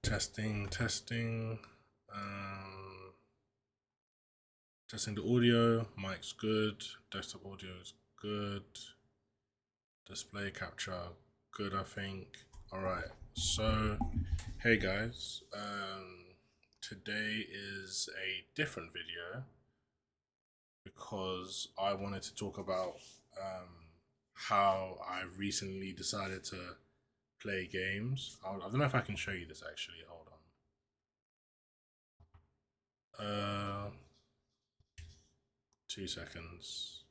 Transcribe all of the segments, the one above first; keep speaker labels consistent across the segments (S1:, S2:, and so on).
S1: Testing. Um, Testing the audio. Mic's good. Desktop audio is good. Display capture good, I think. All right. So, hey guys. Today is a different video because I wanted to talk about how I recently decided to play games. I don't know if I can show you this actually. Hold on. 2 seconds.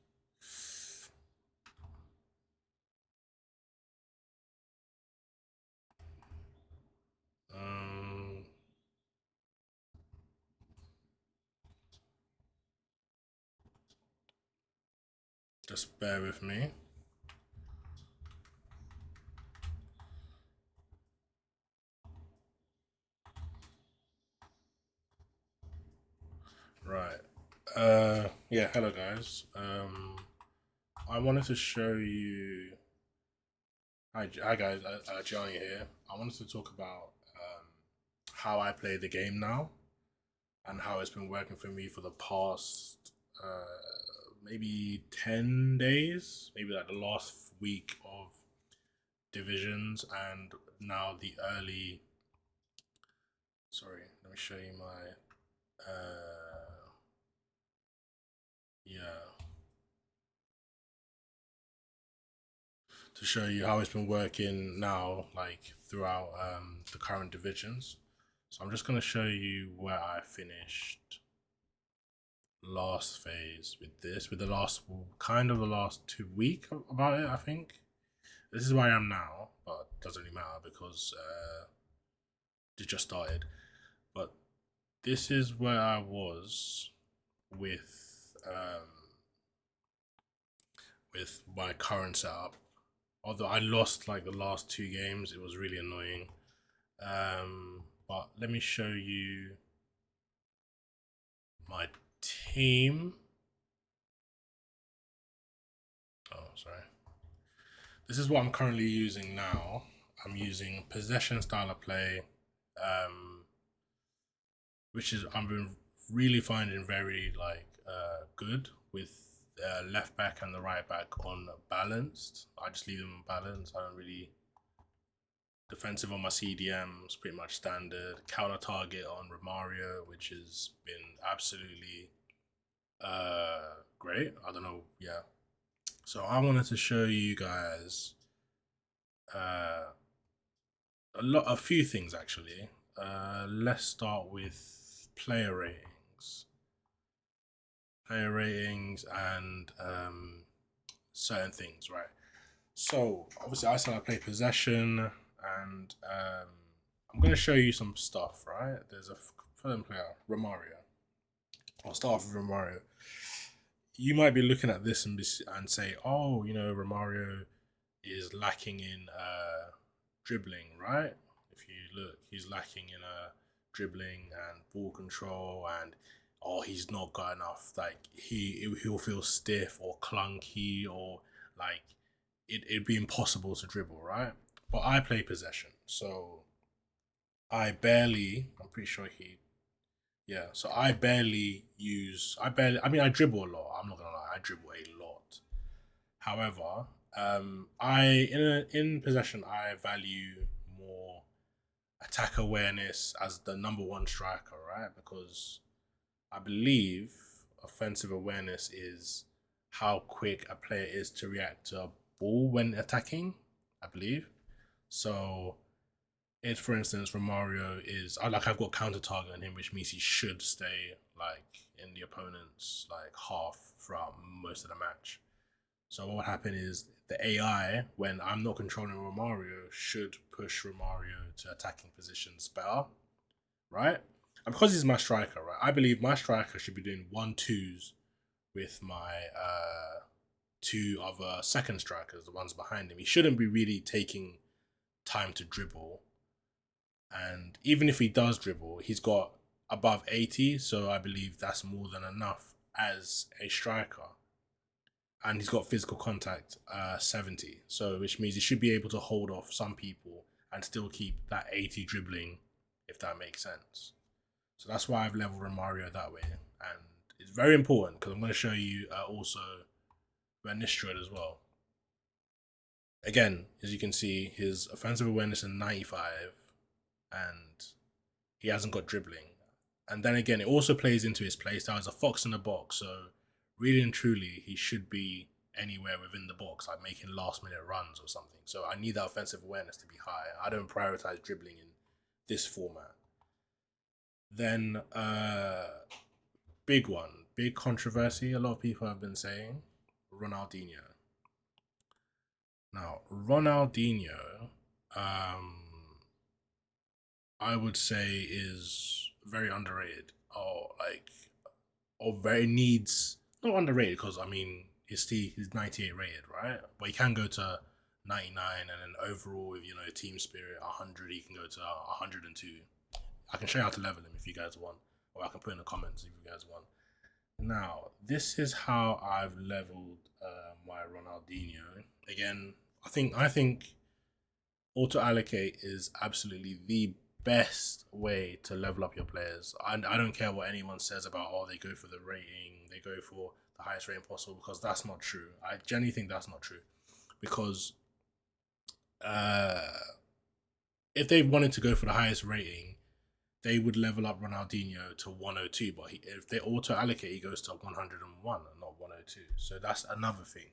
S1: Um, just bear with me. Right. Yeah. Hello, guys. I wanted to show you. Hi guys. Johnny here. I wanted to talk about how I play the game now and how it's been working for me for the past maybe 10 days, maybe like the last week of divisions and now the early. Sorry, let me show you my. Yeah, to show you how it's been working now, like throughout the current divisions. So I'm just going to show you where I finished last phase with this, with the last kind of the last 2 week about it. I think this is where I am now, but it doesn't really matter because it just started. But this is where I was with with my current setup. Although I lost like the last two games, it was really annoying. But let me show you my team. Oh, sorry. This is what I'm currently using now. I'm using possession style of play, um, which is I've been really finding very good with left back and the right back on balanced. I just leave them balanced. I don't really defensive on my CDMs, pretty much standard. Counter target on Romario, which has been absolutely great. I don't know, yeah. So I wanted to show you guys uh, a few things actually. Let's start with player ratings, and certain things, right? So obviously, I said I play possession, and I'm gonna show you some stuff, right? There's a certain player, Romario. I'll start off with Romario. You might be looking at this and say, oh, Romario is lacking in dribbling, right? If you look, he's lacking in dribbling and ball control, and oh, he's not got enough. Like he'll feel stiff or clunky, or like it'd be impossible to dribble, right? But I play possession, so I barely. I'm pretty sure he. Yeah, so I barely use. I mean, I dribble a lot. I'm not gonna lie. I dribble a lot. However, in possession, I value more attack awareness as the number one striker, right? Because I believe offensive awareness is how quick a player is to react to a ball when attacking. I believe so. If, for instance, Romario is I've got counter target on him, which means he should stay like in the opponent's like half throughout most of the match. So what would happen is the AI, when I'm not controlling Romario, should push Romario to attacking positions better, right? And because he's my striker, right? I believe my striker should be doing 1-2s with my two other second strikers, the ones behind him. He shouldn't be really taking time to dribble. And even if he does dribble, he's got above 80, so I believe that's more than enough as a striker, and he's got physical contact 70, so which means he should be able to hold off some people and still keep that 80 dribbling, if that makes sense. So that's why I've leveled Romario that way. And it's very important because I'm going to show you also Van Nistelrooy as well. Again, as you can see, his offensive awareness is 95 and he hasn't got dribbling. And then again, it also plays into his play style as a fox in the box. So really and truly, he should be anywhere within the box, like making last minute runs or something. So I need that offensive awareness to be high. I don't prioritize dribbling in this format. Then big one, big controversy. A lot of people have been saying Ronaldinho. Now Ronaldinho, I would say is very underrated, or very needs not underrated because I mean he's 98 rated, right? But he can go to 99, and then overall with team spirit 100, he can go to 102. I can show you how to level him if you guys want, or I can put in the comments if you guys want. Now, this is how I've leveled my Ronaldinho. Again, I think auto allocate is absolutely the best way to level up your players. I don't care what anyone says about they go for the rating, they go for the highest rating possible, because that's not true. I genuinely think that's not true, because if they wanted to go for the highest rating, they would level up Ronaldinho to 102, but if they auto allocate, he goes to 101 and not 102. So that's another thing.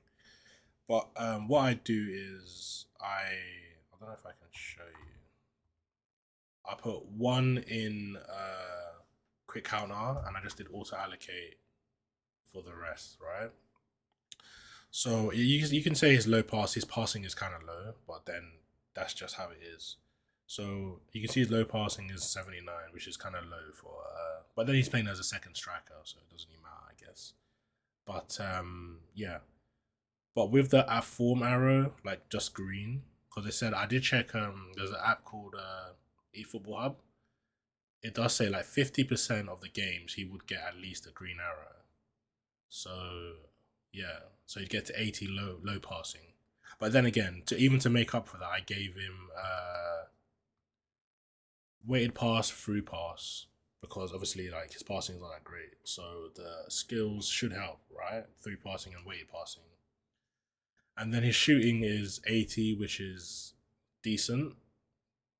S1: But what I do is I don't know if I can show you. I put 1 in quick counter, and I just did auto allocate for the rest, right? So you can say his passing is kind of low, but then that's just how it is. So you can see his low passing is 79, which is kind of low for. But then he's playing as a second striker, so it doesn't even matter, I guess. But yeah. But with the form arrow, like just green, because they said I did check. There's an app called eFootball Hub. It does say like 50% of the games he would get at least a green arrow. So yeah, so he'd get to 80 low passing. But then again, to make up for that, I gave him weighted pass, through pass, because obviously like his passing is not that great. So the skills should help, right? Through passing and weighted passing. And then his shooting is 80, which is decent.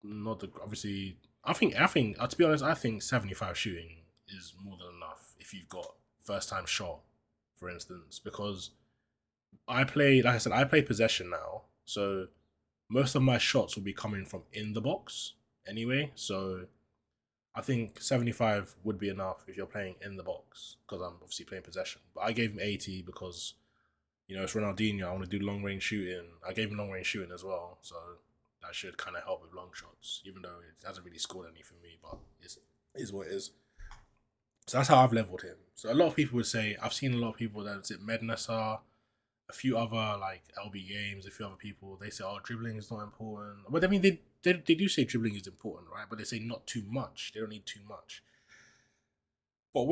S1: Not the obviously. I think to be honest, I think 75 shooting is more than enough if you've got first time shot, for instance, because I play possession now, so most of my shots will be coming from in the box anyway. So I think 75 would be enough if you're playing in the box, because I'm obviously playing possession. But I gave him 80 because it's Ronaldinho. I want to do long range shooting. I gave him long range shooting as well, so that should kind of help with long shots, even though it hasn't really scored any for me, but it is what it is. So that's how I've leveled him. So a lot of people would say, I've seen a lot of people that say Mednessar, a few other like LB games, a few other people, they say, dribbling is not important. But I mean, they do say dribbling is important, right? But they say not too much. They don't need too much. But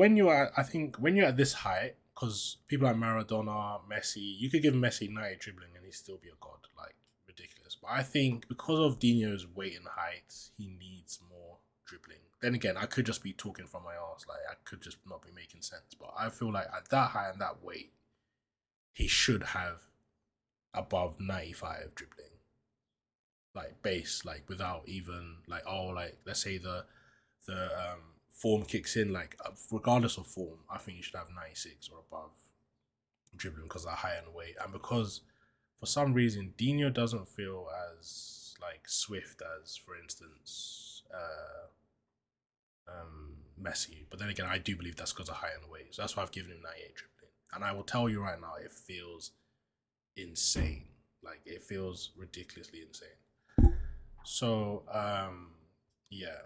S1: I think when you're at this height, because people like Maradona, Messi, you could give Messi 90 dribbling and he'd still be a god, like ridiculous. But I think because of Dino's weight and height, he needs more dribbling. Then again, I could just be talking from my arse, like I could just not be making sense. But I feel like at that height and that weight, he should have above 95 dribbling, like base, like without even like let's say the form kicks in, like regardless of form, I think you should have 96 or above dribbling because of that high end weight, and because for some reason Dino doesn't feel as like swift as, for instance, Messi. But then again, I do believe that's because of high end weight, so that's why I've given him 98 dribbling. And I will tell you right now, it feels insane. Like it feels ridiculously insane. So yeah.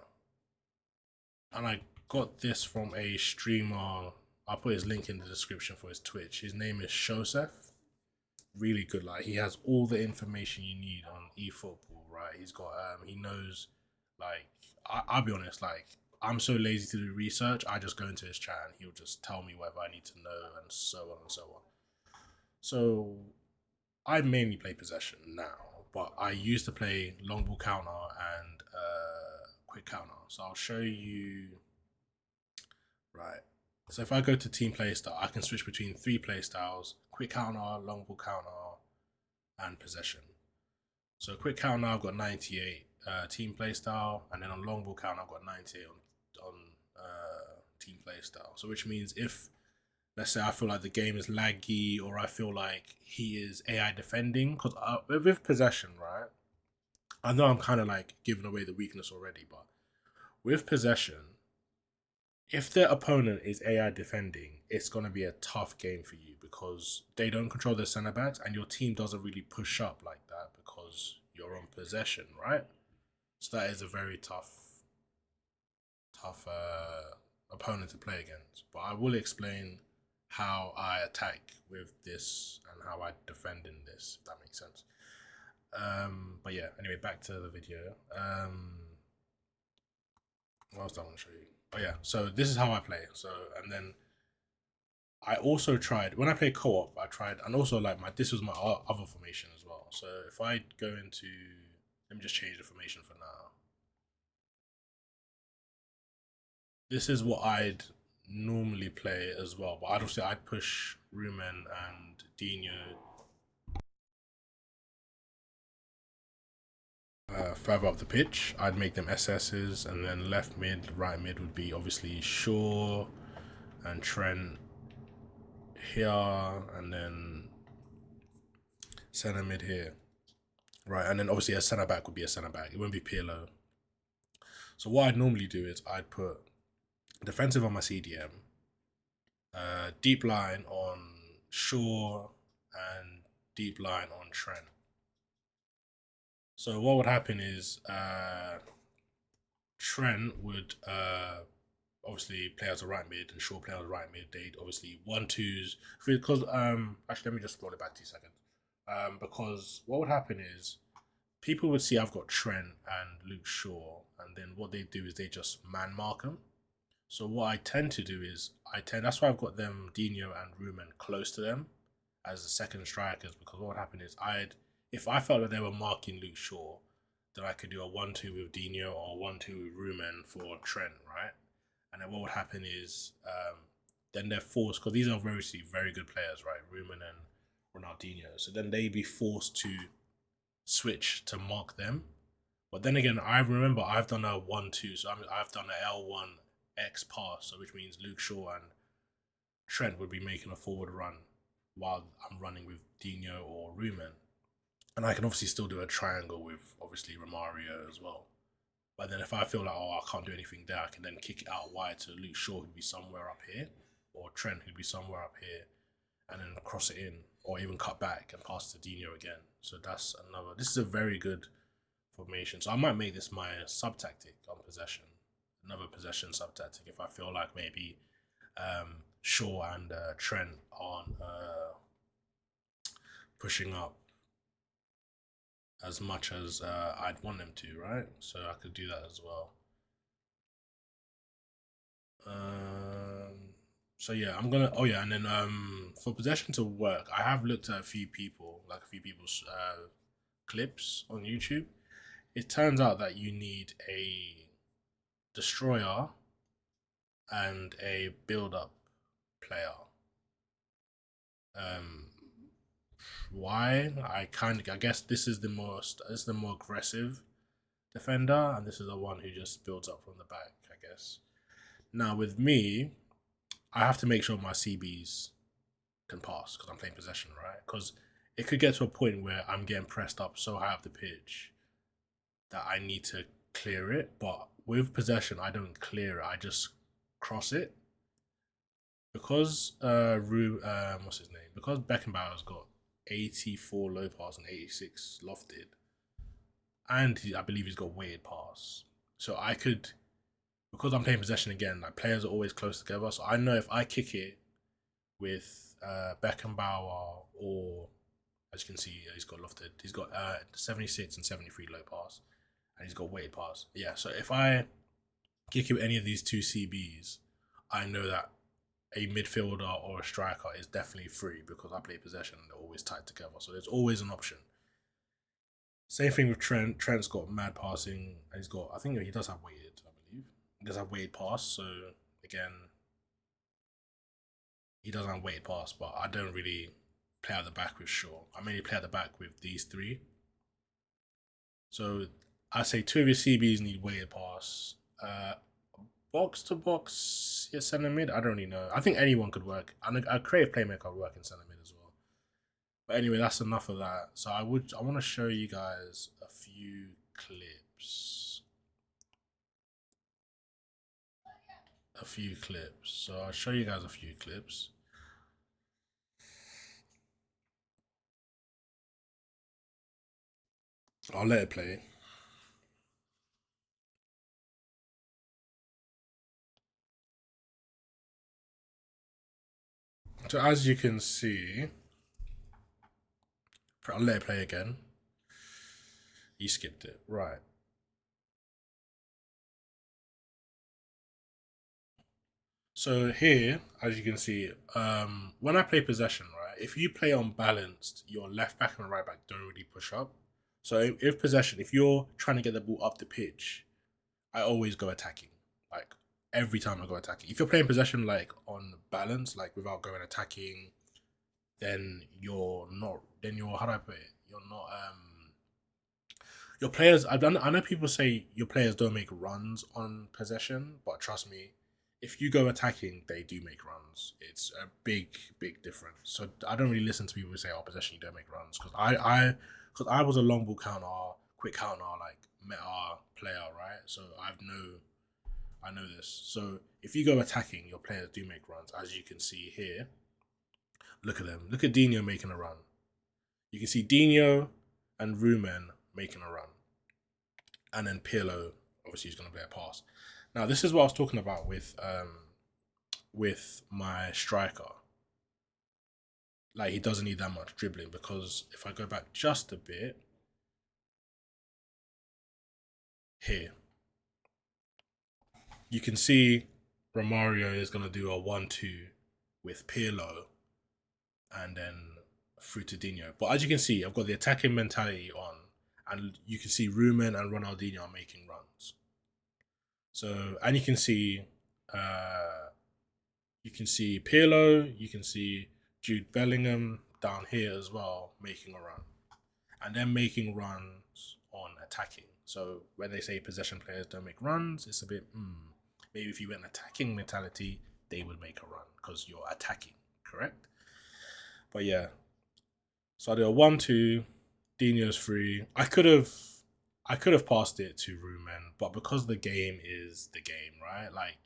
S1: And I got this from a streamer. I'll put his link in the description for his Twitch. His name is Shosef. Really good. Like he has all the information you need on eFootball, right? He's got he knows, like I'll be honest, like I'm so lazy to do research. I just go into his chat and he'll just tell me whatever I need to know, and so on and so on. So I mainly play possession now, but I used to play long ball counter quick counter. So I'll show you. Right. So if I go to team playstyle, I can switch between 3 playstyles: quick counter, long ball counter, and possession. So quick counter, I've got 98 team playstyle, and then on long ball counter, I've got 98 on team playstyle. So which means if, let's say, I feel like the game is laggy, or I feel like he is AI defending, because with possession, right? I know I'm kind of like giving away the weakness already, but with possession, if the opponent is AI defending, it's going to be a tough game for you because they don't control their centre backs and your team doesn't really push up like that because you're on possession, right? So that is a very tough opponent to play against. But I will explain how I attack with this and how I defend in this, if that makes sense. But yeah, anyway, back to the video. What else do I want to show you? Oh yeah, so this is how I play. So, and then I also tried, when I play co-op, I tried, and also like this was my other formation as well. So if I go into, let me just change the formation for now. This is what I'd normally play as well, but I'd push Rumen and Dino further up the pitch. I'd make them SSs, and then left mid, right mid would be obviously Shaw and Trent here, and then centre mid here. Right, and then obviously a centre back would be a centre back. It wouldn't be PLO. So what I'd normally do is I'd put defensive on my CDM, deep line on Shaw, and deep line on Trent. So what would happen is Trent would obviously play as a right mid and Shaw play as a right mid. They'd obviously 1-2s because actually let me just roll it back 2 seconds. Because what would happen is people would see I've got Trent and Luke Shaw, and then what they do is they just man mark them. So what I tend to do is that's why I've got them Dino and Rumen close to them as the second strikers, because what would happen is if I felt that they were marking Luke Shaw, then I could do a 1-2 with Dino or 1-2 with Rumen for Trent, right? And then what would happen is then they're forced, because these are very good players, right? Rumen and Ronaldinho. So then they'd be forced to switch to mark them. But then again, I remember I've done a 1-2, so I've done an L1X pass, so which means Luke Shaw and Trent would be making a forward run while I'm running with Dino or Rumen. And I can obviously still do a triangle with obviously Romario as well. But then if I feel like, I can't do anything there, I can then kick it out wide to Luke Shaw, who'd be somewhere up here, or Trent, who'd be somewhere up here, and then cross it in, or even cut back and pass to Dino again. So this is a very good formation. So I might make this my sub-tactic on possession. Another possession sub-tactic if I feel like maybe Shaw and Trent aren't pushing up as much as I'd want them to, right? So I could do that as well. So yeah, I'm gonna. Oh yeah, and then for possession to work, I have looked at a few people's clips on YouTube. It turns out that you need a destroyer and a build-up player. Why? I guess this is the more aggressive defender, and this is the one who just builds up from the back, I guess. Now with me, I have to make sure my CBs can pass because I'm playing possession, right? Because it could get to a point where I'm getting pressed up so high up the pitch that I need to clear it. But with possession, I don't clear it. I just cross it. Because what's his name? Because Beckenbauer's got 84 low pass and 86 lofted, and I believe he's got weighted pass. So I could, because I'm playing possession again, like players are always close together. So I know if I kick it with Beckenbauer, or as you can see, he's got lofted. He's got 76 and 73 low pass, and he's got weighted pass. Yeah. So if I kick it with any of these two CBs, I know that a midfielder or a striker is definitely free because I play possession and they're always tied together. So there's always an option. Same thing with Trent. Trent's got mad passing, and he's got. I think he does have weighted. I believe he does have weighted pass. So again, he doesn't have weighted pass, but I don't really play out the back with Shaw. I mainly play out the back with these three. So I say two of your CBs need weighted pass. Box to box, yeah, centre mid. I don't really know. I think anyone could work. And a creative playmaker would work in centre mid as well. But anyway, that's enough of that. So I want to show you guys a few clips. A few clips. So I'll show you guys a few clips. I'll let it play. So as you can see, I'll let it play again. You skipped it. Right. So here, as you can see, when I play possession, right, if you play unbalanced, your left back and right back don't really push up. So if possession, if you're trying to get the ball up the pitch, I always go attacking. Like every time I go attacking. If you're playing possession like on balance, like without going attacking, then you're not. Then you're, how do I put it? You're not. Your players. I know people say your players don't make runs on possession, but trust me, if you go attacking, they do make runs. It's a big difference. So I don't really listen to people who say, "Oh, possession, you don't make runs," because I was a long ball counter, quick counter, like meta player, right? So I know this. So if you go attacking, your players do make runs, as you can see here. Look at them. Look at Dino making a run. You can see Dino and Rumen making a run, and then Pirlo obviously is going to play a pass. Now this is what I was talking about with my striker. Like he doesn't need that much dribbling because if I go back just a bit here, you can see Romario is going to do a 1-2 with Pirlo and then through to Dino. But as you can see, I've got the attacking mentality on, and you can see Rumen and Ronaldinho are making runs. So, and uh, you can see Pirlo, you can see Jude Bellingham down here as well making a run, and then making runs on attacking. So when they say possession players don't make runs, it's a bit maybe if you went attacking mentality, they would make a run because you're attacking, correct? But yeah, so I do a 1-2, Dino's free. I could have passed it to Rumen, but because the game is the game, right? Like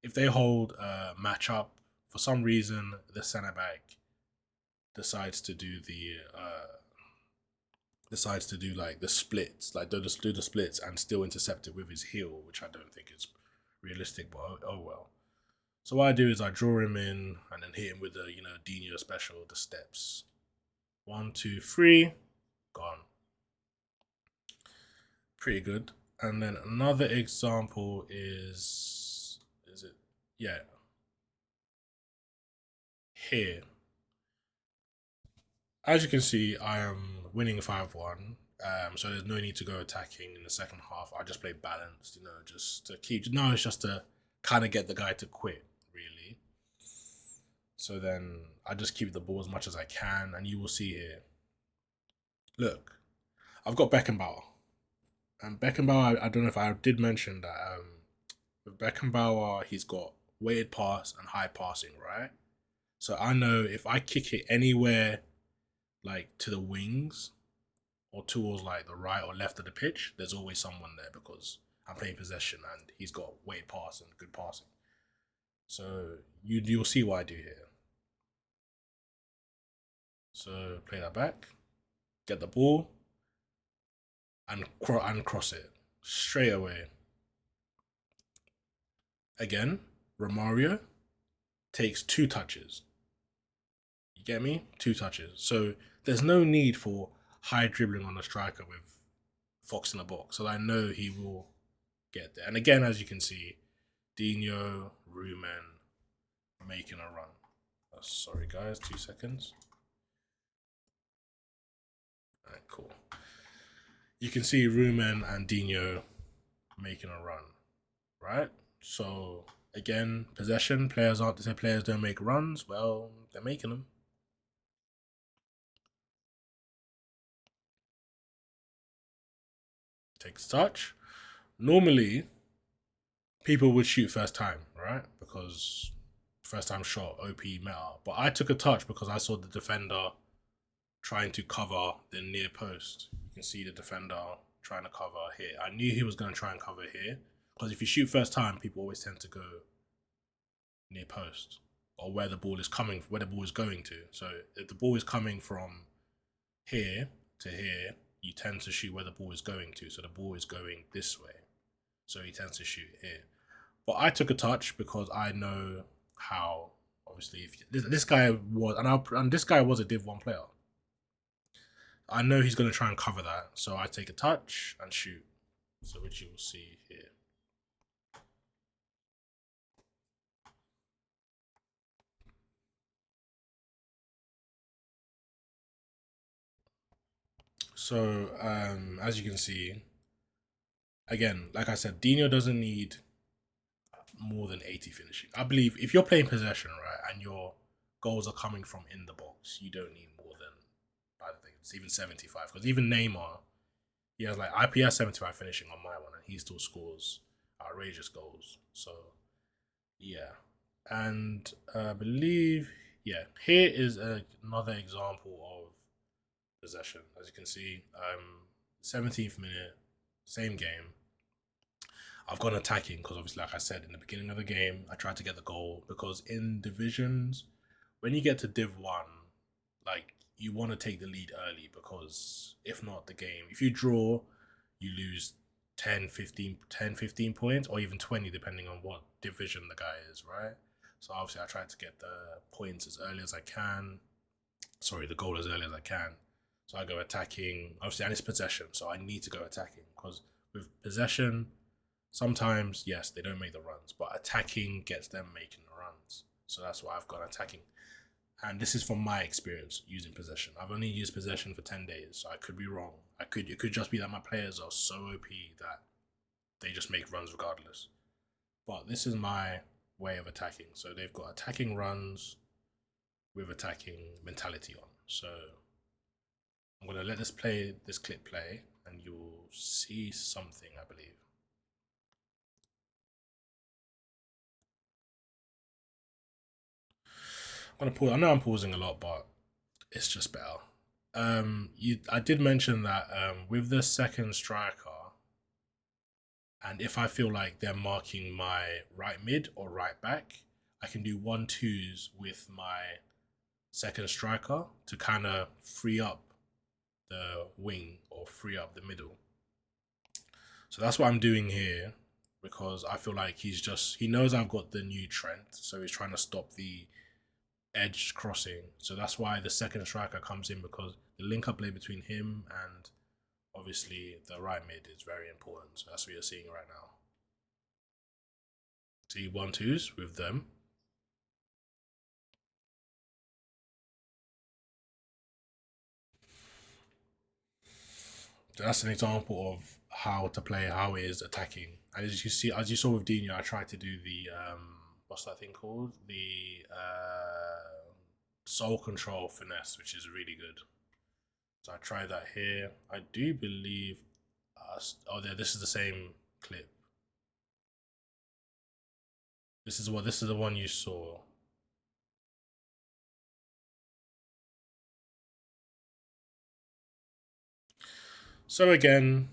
S1: if they hold a match up for some reason, the centre back decides to do the decides to do like the splits, like do the splits and still intercept it with his heel, which I don't think is realistic. But oh well. So what I do is I draw him in and then hit him with the Dino special, the steps. 1, 2, 3, gone. Pretty good. And then another example is it? Yeah, here. As you can see, I am winning 5-1. So there's no need to go attacking in the second half. I just play balanced, just to keep. No, it's just to kind of get the guy to quit, really. So then I just keep the ball as much as I can, and you will see here. Look, I've got Beckenbauer, and Beckenbauer. I don't know if I did mention that. With Beckenbauer, he's got weighted pass and high passing, right? So I know if I kick it anywhere like to the wings or towards like the right or left of the pitch, there's always someone there because I'm playing possession and he's got weight pass and good passing. So you'll see what I do here. So play that back, get the ball, and cross it straight away. Again, Romario takes 2 touches. You get me? 2 touches. So there's no need for high dribbling on a striker with Fox in the box. So I know he will get there. And again, as you can see, Dino, Rumen making a run. Sorry, guys, 2 seconds. All right, cool. you can see Rumen and Dino making a run, right? So again, possession. Players aren't to say players don't make runs. Well, they're making them. Takes touch. Normally, people would shoot first time, right? Because first time shot, OP meta. But I took a touch because I saw the defender trying to cover the near post. You can see the defender trying to cover here. I knew he was going to try and cover here. Because if you shoot first time, people always tend to go near post or where the ball is coming, where the ball is going to. So if the ball is coming from here to here, you tend to shoot where the ball is going to. So the ball is going this way. So he tends to shoot here. But I took a touch because I know how, obviously, if this guy was, and this guy was a Div 1 player. I know he's going to try and cover that. So I take a touch and shoot. So which you will see here. So as you can see, again, like I said, Dino doesn't need more than 80 finishing. I believe if you're playing possession, right, and your goals are coming from in the box, you don't need more than, I think it's even 75. Because even Neymar, he has like IPS 75 finishing on my one, and he still scores outrageous goals. So yeah, and I believe here is another example of possession. As you can see, 17th minute, same game. I've gone attacking because obviously, like I said in the beginning of the game, I tried to get the goal because in divisions, when you get to Div 1, like you want to take the lead early because if not, the game, if you draw, you lose 10, 15 points or even 20 depending on what division the guy is, right? So obviously I tried to get the points as early as I can. Sorry, the goal as early as I can. So I go attacking. Obviously, and it's possession, so I need to go attacking because with possession, sometimes, yes, they don't make the runs, but attacking gets them making the runs. So that's why I've gone attacking. And this is from my experience using possession. I've only used possession for 10 days, so I could be wrong. It could just be that my players are so OP that they just make runs regardless. But this is my way of attacking. So they've got attacking runs with attacking mentality on. So I'm gonna let this clip play, and you'll see something, I believe. I'm gonna pause. I know I'm pausing a lot, but it's just better. I did mention that with the second striker, and if I feel like they're marking my right mid or right back, I can do 1-2s with my second striker to kind of free up the wing or free up the middle. So that's what I'm doing here because I feel like he knows I've got the new Trent, so he's trying to stop the edge crossing. So that's why the second striker comes in because the link up play between him and obviously the right mid is very important. So that's what you're seeing right now. See 1-2s with them. So that's an example of how to play, how it is attacking. And as you saw with Dino, I tried to do the what's that thing called? The soul control finesse, which is really good. So I tried that here. I do believe this is the same clip. This is the one you saw. So again,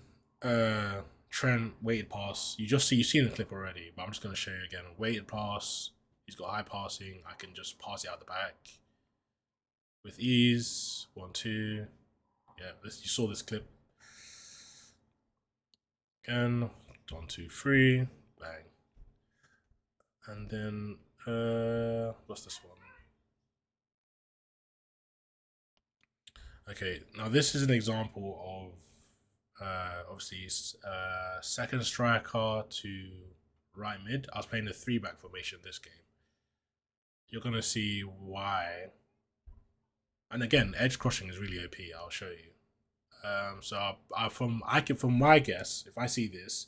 S1: Trent weighted pass. You've seen the clip already, but I'm just gonna show you again. Weighted pass. He's got high passing. I can just pass it out the back with ease. 1-2. Yeah, you saw this clip. Again, 1-2-3. Bang. And then what's this one? Okay, now this is an example of obviously second striker to right mid. I was playing the 3-back formation this game. You're gonna see why. And again, edge crossing is really OP. I'll show you. From my guess, if I see this,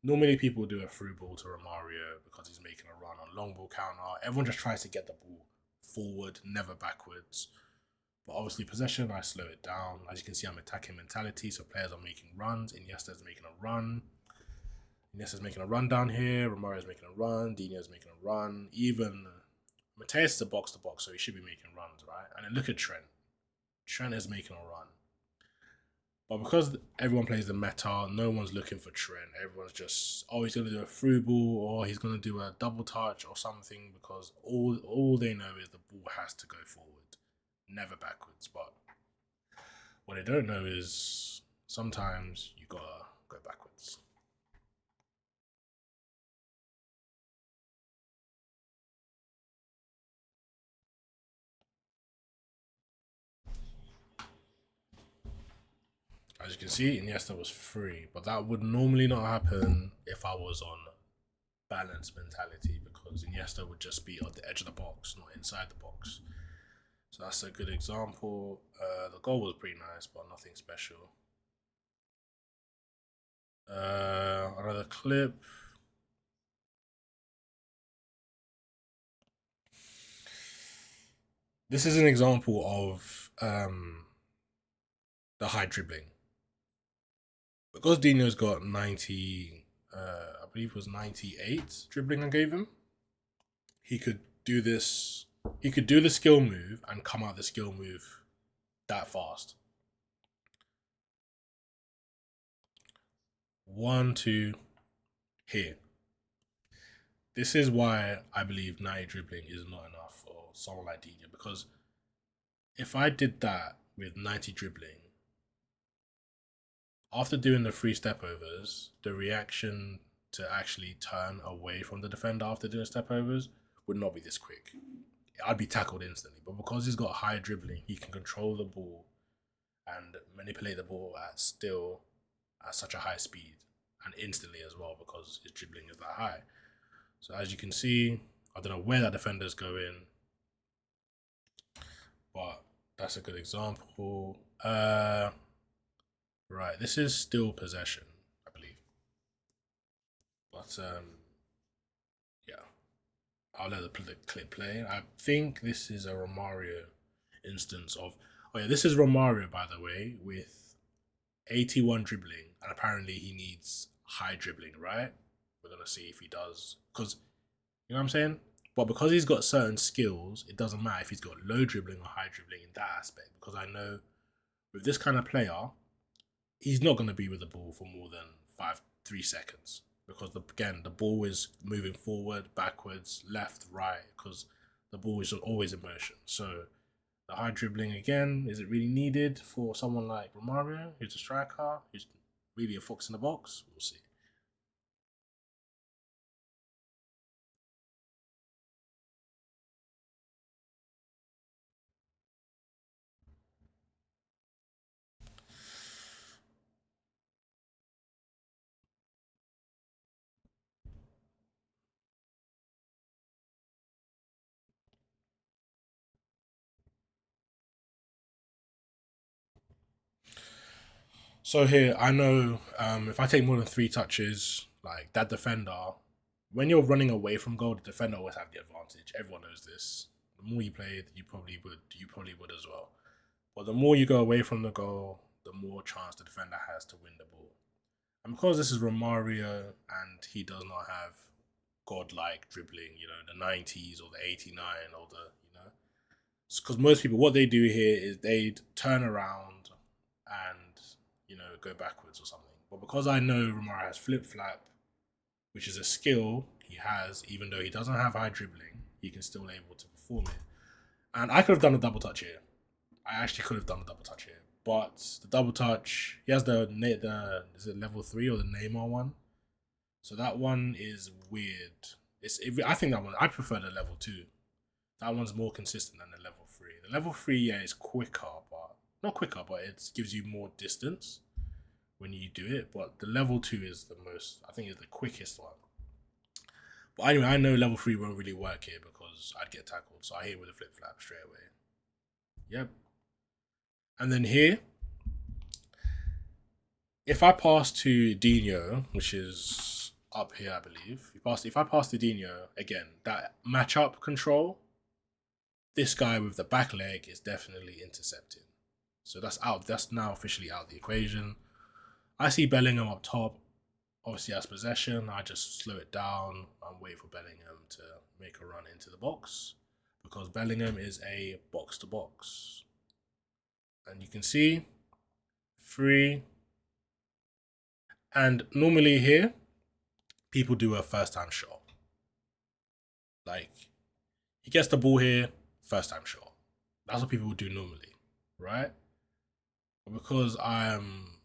S1: normally people do a through ball to Romario because he's making a run on long ball counter. Everyone just tries to get the ball forward, never backwards. But obviously possession, I slow it down. As you can see, I'm attacking mentality, so players are making runs. Iniesta's making a run. Iniesta's making a run down here. Romario's making a run. Dino's making a run. Even Mateus is a box to box, so he should be making runs, right? And then look at Trent. Trent is making a run. But because everyone plays the meta, no one's looking for Trent. Everyone's just, oh, he's going to do a through ball or he's going to do a double touch or something because all they know is the ball has to go forward, never backwards. But what they don't know is sometimes you got to go backwards. As you can see, Iniesta was free, but that would normally not happen if I was on balanced mentality because Iniesta would just be on the edge of the box, not inside the box. So that's a good example. The goal was pretty nice, but nothing special. Another clip. This is an example of the high dribbling. Because Dino's got 90, I believe it was 98 dribbling I gave him, he could do this. He could do the skill move and come out the skill move that fast. 1, 2, here. This is why I believe 90 dribbling is not enough for someone like Dino because if I did that with 90 dribbling, after doing the 3 step overs, the reaction to actually turn away from the defender after doing step overs would not be this quick. I'd be tackled instantly. But because he's got high dribbling, he can control the ball and manipulate the ball at such a high speed and instantly as well because his dribbling is that high. So as you can see, I don't know where that defender's going, but that's a good example. Right, this is still possession, I believe. But yeah, I'll let the clip play. I think this is a Romario instance of. Oh yeah, this is Romario, by the way, with 81 dribbling, and apparently he needs high dribbling, right? We're gonna see if he does, because you know what I'm saying. But because he's got certain skills, it doesn't matter if he's got low dribbling or high dribbling in that aspect. Because I know with this kind of player, he's not going to be with the ball for more than 3 seconds because again the ball is moving forward, backwards, left, right because the ball is always in motion. So the high dribbling again, is it really needed for someone like Romario, who's a striker, who's really a fox in the box? We'll see. So here, I know if I take more than 3 touches, like that defender, when you're running away from goal, the defender always have the advantage. Everyone knows this. The more you play, you probably would. You probably would as well. But the more you go away from the goal, the more chance the defender has to win the ball. And because this is Romario and he does not have godlike dribbling, the 90s or the 89 or because most people, what they do here is they turn around and go backwards or something. But because I know Romario has flip flap, which is a skill he has, even though he doesn't have high dribbling, he can still able to perform it. And I could have done a double touch here. I actually could have done a double touch here, but the double touch, he has the is it level 3 or the Neymar one? So that one is weird. I think that one, I prefer the level 2. That one's more consistent than the level 3. The level 3, yeah, is quicker, but not quicker, but it gives you more distance when you do it. But the level 2 is the most, I think, is the quickest one. But anyway, I know level 3 won't really work here because I'd get tackled. So I hit with a flip flap straight away. Yep. And then here, if I pass to Dino, which is up here, I believe. If I pass to Dino again, that matchup control, this guy with the back leg is definitely intercepting. So that's out. That's now officially out of the equation. I see Bellingham up top. Obviously, as possession, I just slow it down and wait for Bellingham to make a run into the box because Bellingham is a box to box. And you can see free. And normally here, people do a first time shot. Like, he gets the ball here, first time shot. That's what people would do normally, right? But because I'm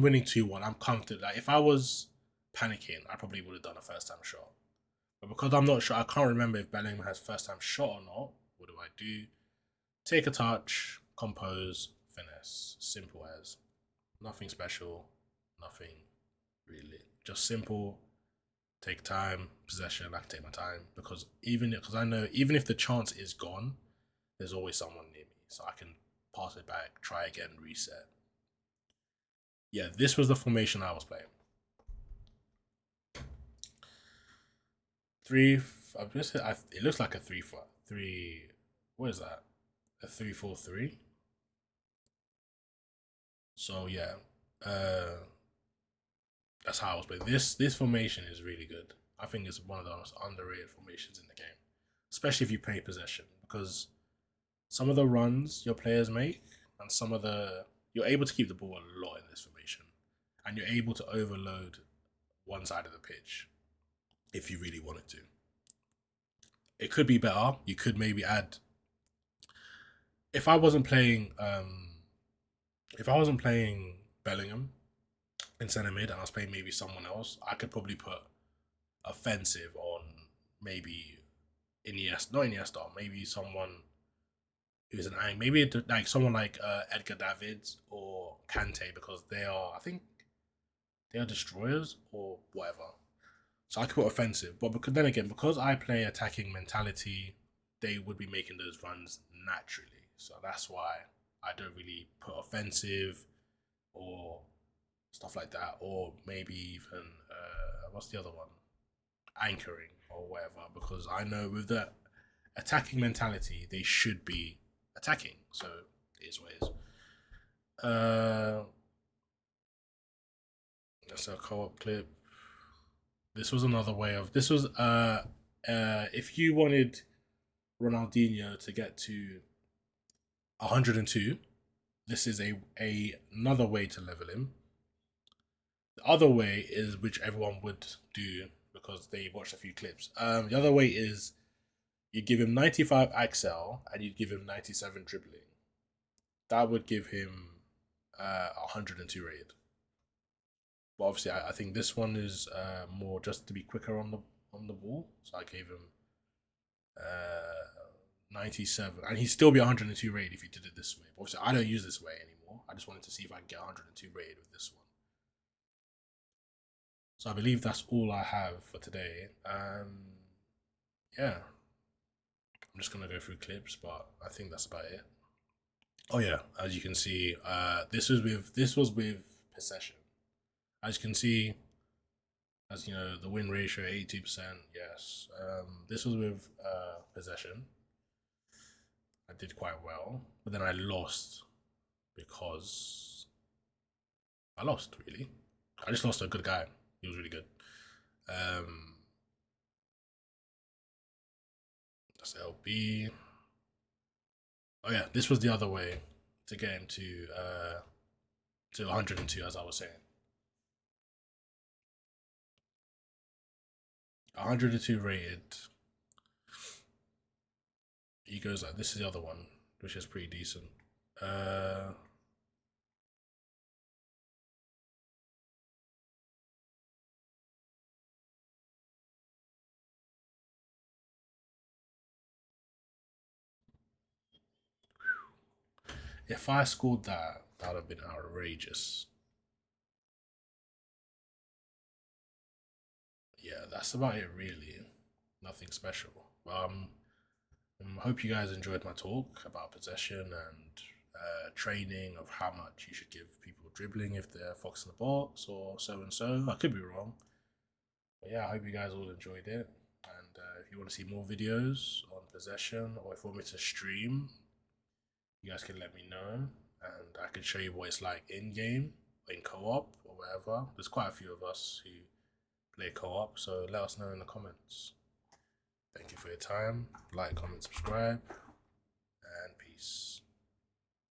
S1: winning 2-1, I'm comfortable. Like, if I was panicking, I probably would have done a first time shot. But because I'm not sure, I can't remember if Bellingham has first time shot or not. What do I do? Take a touch, compose, finesse. Simple as. Nothing special, nothing really. Just simple. Take time, possession. I can take my time because I know even if the chance is gone, there's always someone near me, so I can pass it back, try again, reset. Yeah, this was the formation I was playing. Three. It looks like a 3-4-3. What is that? A 3-4-3. So yeah, that's how I was playing. This formation is really good. I think it's one of the most underrated formations in the game, especially if you play possession, because some of the runs your players make and some of the you're able to keep the ball a lot in this formation, and you're able to overload one side of the pitch if you really wanted to. It could be better. You could maybe add if I wasn't playing if I wasn't playing Bellingham in centre mid and I was playing maybe someone else, I could probably put offensive on maybe Iniesta, not Iniesta, maybe someone who's maybe like someone like Edgar Davids or Kante because I think they are destroyers or whatever. So I could put offensive, but then again, because I play attacking mentality, they would be making those runs naturally. So that's why I don't really put offensive or stuff like that, or maybe even what's the other one? Anchoring or whatever, because I know with the attacking mentality, they should be attacking. So it is what it is. That's a co-op clip. This was another way of this was if you wanted Ronaldinho to get to 102, this is another way to level him. The other way is which everyone would do because they watched a few clips. The other way is you give him 95 Axel and you'd give him 97 dribbling. That would give him 102 rated. But obviously, I think this one is more just to be quicker on the ball. So I gave him 97, and he'd still be 102 rated if he did it this way. But obviously, I don't use this way anymore. I just wanted to see if I can get 102 rated with this one. So I believe that's all I have for today. Yeah, I'm just gonna go through clips, but I think that's about it. Oh yeah, as you can see, this was with possession. As you can see, as you know, the win ratio 82%. Yes, this was with possession. I did quite well, but then I lost because I lost. Really, I just lost to a good guy. He was really good. That's LB. Oh yeah, this was the other way to get him to 102, as I was saying. 102 rated. He goes like this is the other one, which is pretty decent. If I scored that, that would have been outrageous. Yeah, that's about it really. Nothing special. I hope you guys enjoyed my talk about possession and training of how much you should give people dribbling if they're fox in the box or so and so. I could be wrong. But yeah, I hope you guys all enjoyed it. And if you want to see more videos on possession, or if you want me to stream, you guys can let me know, and I can show you what it's like in game, in co-op, or whatever. There's quite a few of us who play co-op, so let us know in the comments. Thank you for your time. Like, comment, subscribe, and peace.